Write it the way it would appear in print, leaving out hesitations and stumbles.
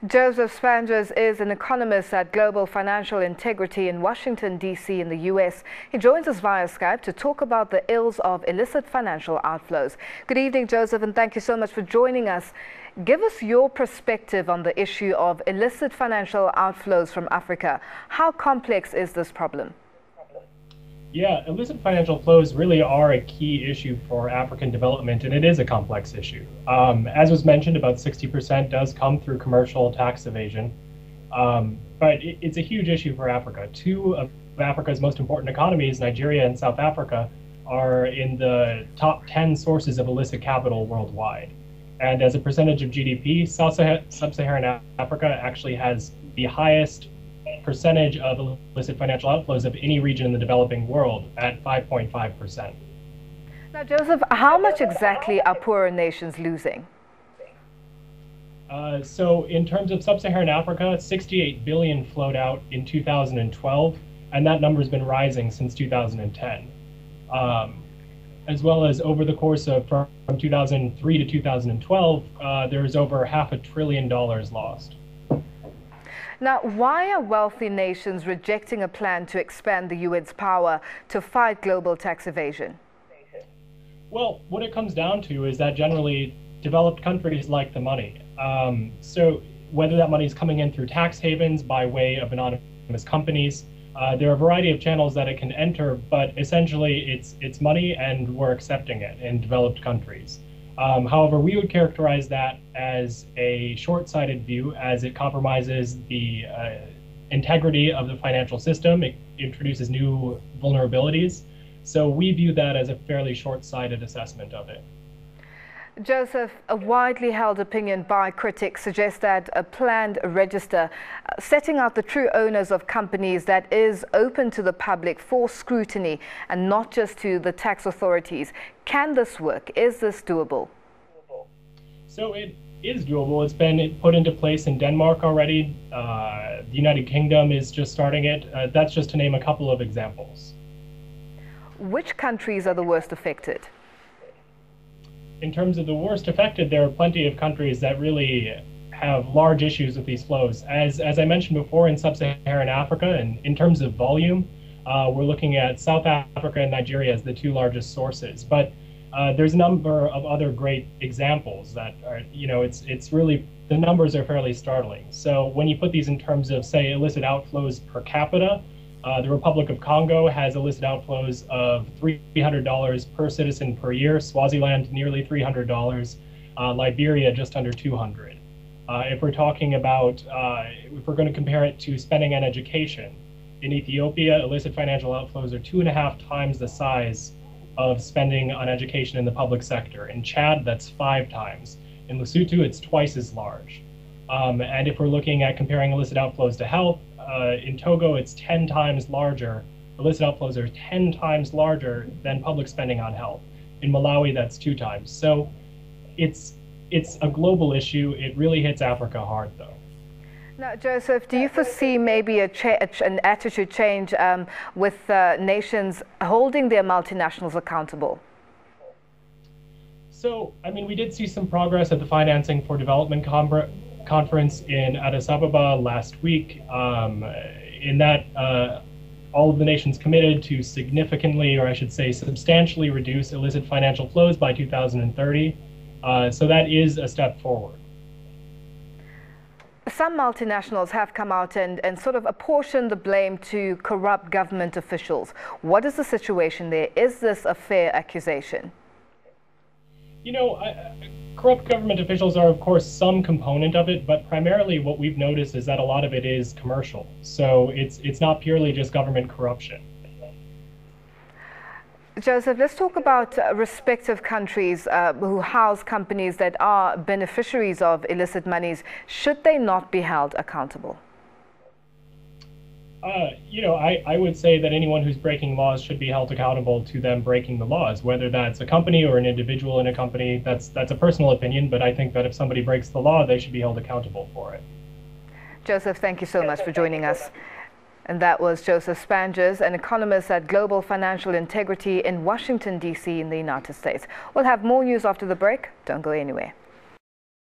Joseph Spanjers is an economist at Global Financial Integrity in Washington, D.C. in the U.S. He joins us via Skype to talk about the ills of illicit financial outflows. Good evening, Joseph, and thank you so much for joining us. Give us your perspective on the issue of illicit financial outflows from Africa. How complex is this problem? Yeah, illicit financial flows really are a key issue for African development, and it is a complex issue. As was mentioned, about 60% does come through commercial tax evasion, but it's a huge issue for Africa. Two of Africa's most important economies, Nigeria and South Africa, are in the top 10 sources of illicit capital worldwide. And as a percentage of GDP, Sub-Saharan Africa actually has the highest percentage of illicit financial outflows of any region in the developing world at 5.5%. Now, Joseph, how much exactly are poorer nations losing? So in terms of Sub-Saharan Africa, 68 billion flowed out in 2012, and that number has been rising since 2010. As well as over the course of from 2003 to 2012, there's over $500 billion lost. Now, why are wealthy nations rejecting a plan to expand the UN's power to fight global tax evasion? Well, what it comes down to is that generally developed countries like the money. So whether that money is coming in through tax havens by way of anonymous companies, there are a variety of channels that it can enter, but essentially it's money and we're accepting it in developed countries. However, we would characterize that as a short-sighted view, as it compromises the integrity of the financial system. It introduces new vulnerabilities. So we view that as a fairly short-sighted assessment of it. Joseph, a widely held opinion by critics suggests that a planned register setting out the true owners of companies that is open to the public for scrutiny and not just to the tax authorities. Can this work? Is this doable? So it is doable. It's been put into place in Denmark already. The United Kingdom is just starting it. That's just to name a couple of examples. Which countries are the worst affected? In terms of the worst affected, there are plenty of countries that really have large issues with these flows. As I mentioned before, in Sub-Saharan Africa, and in terms of volume, we're looking at South Africa and Nigeria as the two largest sources. But there's a number of other great examples that are, it's really, the numbers are fairly startling. So when you put these in terms of, say, illicit outflows per capita, the Republic of Congo has illicit outflows of $300 per citizen per year, Swaziland nearly $300, Liberia just under $200. If we're talking about, if we're going to compare it to spending on education, in Ethiopia, illicit financial outflows are 2.5 times the size of spending on education in the public sector. In Chad, that's 5 times. In Lesotho, it's twice as large. And if we're looking at comparing illicit outflows to health, in Togo, it's 10 times larger. Illicit outflows are 10 times larger than public spending on health. In Malawi, that's 2 times. So it's a global issue. It really hits Africa hard, though. Now, Joseph, do you foresee maybe an attitude change with nations holding their multinationals accountable? So, I mean, we did see some progress at the Financing for Development conference in Addis Ababa last week. In that, all of the nations committed to significantly, or I should say substantially, reduce illicit financial flows by 2030. So that is a step forward. Some multinationals have come out and sort of apportioned the blame to corrupt government officials. What is the situation there? Is this a fair accusation? Corrupt government officials are, of course, some component of it, but primarily what we've noticed is that a lot of it is commercial. So it's not purely just government corruption. Joseph, let's talk about respective countries who house companies that are beneficiaries of illicit monies. Should they not be held accountable? I would say that anyone who's breaking laws should be held accountable to them breaking the laws, whether that's a company or an individual in a company. That's a personal opinion, but I think that if somebody breaks the law, they should be held accountable for it. Joseph, thank you so much for joining us. And that was Joseph Spanjers, an economist at Global Financial Integrity in Washington, D.C. in the United States. We'll have more news after the break. Don't go anywhere.